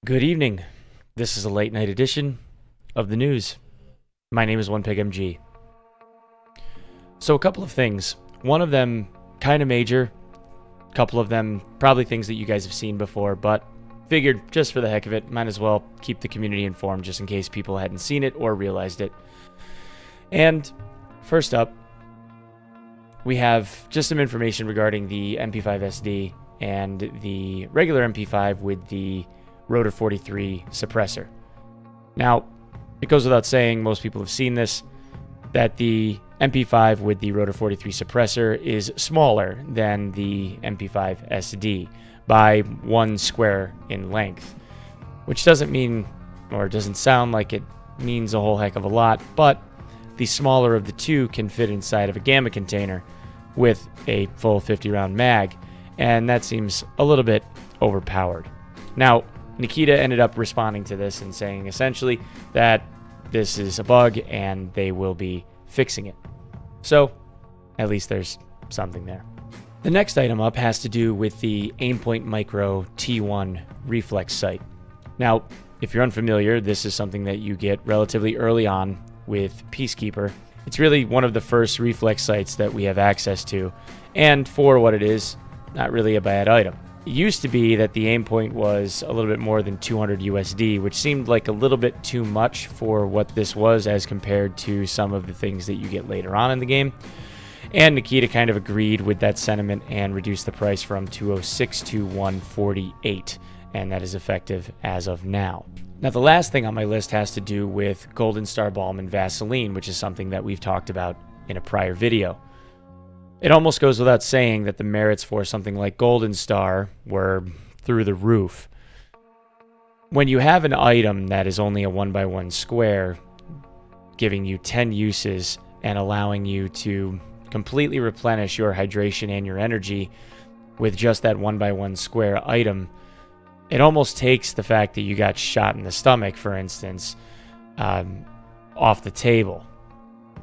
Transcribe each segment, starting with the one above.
Good evening. This is a late night edition of the news. My name is Onepeg MG. So a couple of things. One of them kind of major. A couple of them probably things that you guys have seen before, but figured just for the heck of it, might as well keep the community informed just in case people hadn't seen it or realized it. And first up, we have just some information regarding the mp5 SD and the regular mp5 with the rotor 43 suppressor. Now, it goes without saying, most people have seen this, that the mp5 with the rotor 43 suppressor is smaller than the mp5 SD by 1 square in length, which doesn't mean, or doesn't sound like it means a whole heck of a lot, but the smaller of the two can fit inside of a gamma container with a full 50 round mag, and that seems a little bit overpowered. Now, Nikita ended up responding to this and saying essentially that this is a bug and they will be fixing it. So, at least there's something there. The next item up has to do with the Aimpoint Micro T1 reflex sight. Now, if you're unfamiliar, this is something that you get relatively early on with Peacekeeper. It's really one of the first reflex sights that we have access to, and for what it is, not really a bad item. It used to be that the Aimpoint was a little bit more than 200 USD, which seemed like a little bit too much for what this was as compared to some of the things that you get later on in the game. And Nikita kind of agreed with that sentiment and reduced the price from 206 to 148, and that is effective as of now. Now, the last thing on my list has to do with Golden Star Balm and Vaseline, which is something that we've talked about in a prior video. It almost goes without saying that the merits for something like Golden Star were through the roof. When you have an item that is only a 1x1 square, giving you 10 uses and allowing you to completely replenish your hydration and your energy with just that 1x1 square item, it almost takes the fact that you got shot in the stomach, for instance, off the table.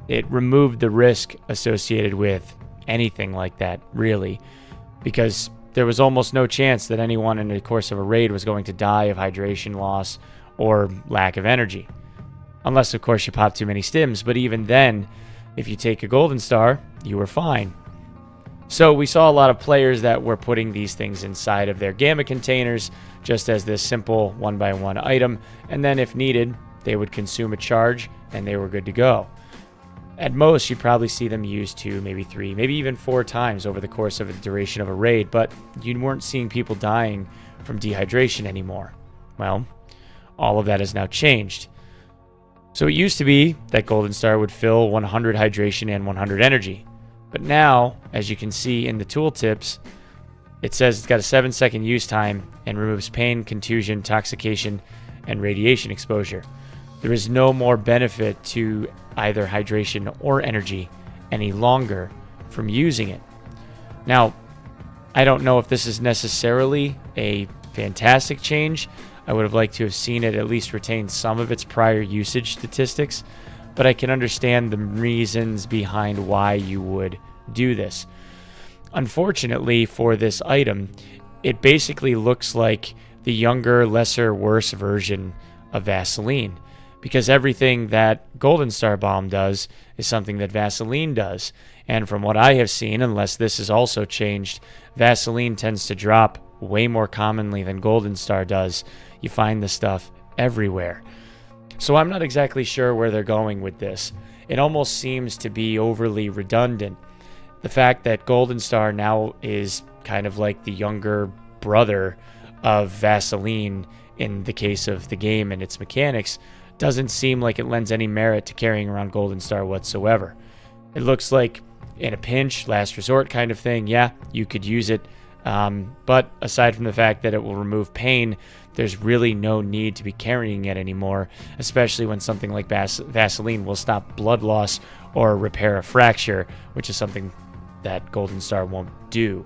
It removed the risk associated with anything like that, really, because there was almost no chance that anyone in the course of a raid was going to die of hydration loss or lack of energy. Unless, of course, you pop too many stims, but even then, if you take a Golden Star, you were fine. So we saw a lot of players that were putting these things inside of their gamma containers just as this simple 1x1 item, and then if needed, they would consume a charge and they were good to go. At most, you'd probably see them used 2, maybe 3, maybe even 4 times over the course of the duration of a raid, but you weren't seeing people dying from dehydration anymore. Well, all of that has now changed. So it used to be that Golden Star would fill 100 hydration and 100 energy. But now, as you can see in the tooltips, it says it's got a 7-second use time and removes pain, contusion, intoxication, and radiation exposure. There is no more benefit to either hydration or energy any longer from using it. Now, I don't know if this is necessarily a fantastic change. I would have liked to have seen it at least retain some of its prior usage statistics, but I can understand the reasons behind why you would do this. Unfortunately for this item, it basically looks like the younger, lesser, worse version of Vaseline, because everything that Golden Star Balm does is something that Vaseline does. And from what I have seen, unless this is also changed, Vaseline tends to drop way more commonly than Golden Star does. You find this stuff everywhere. So I'm not exactly sure where they're going with this. It almost seems to be overly redundant. The fact that Golden Star now is kind of like the younger brother of Vaseline in the case of the game and its mechanics doesn't seem like it lends any merit to carrying around Golden Star whatsoever. It looks like in a pinch, last resort kind of thing, yeah, you could use it. But aside from the fact that it will remove pain, there's really no need to be carrying it anymore, especially when something like Vaseline will stop blood loss or repair a fracture, which is something that Golden Star won't do.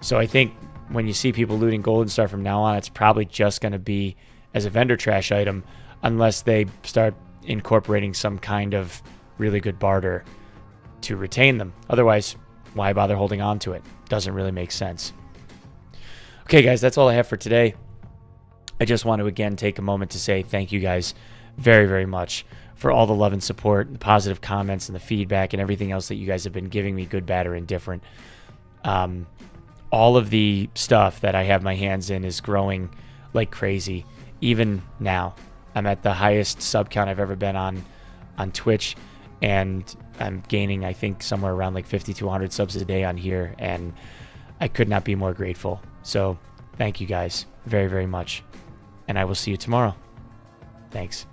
So I think when you see people looting Golden Star from now on, it's probably just going to be as a vendor trash item, unless they start incorporating some kind of really good barter to retain them. Otherwise, why bother holding on to it? Doesn't really make sense. Okay, guys, that's all I have for today. I just want to again take a moment to say thank you guys very, very much for all the love and support, the positive comments and the feedback and everything else that you guys have been giving me, good, bad, or indifferent. All of the stuff that I have my hands in is growing like crazy. Even now, I'm at the highest sub count I've ever been on Twitch, and I'm gaining, I think, somewhere around like 50 to 100 subs a day on here, and I could not be more grateful. So thank you guys very, very much, and I will see you tomorrow. Thanks.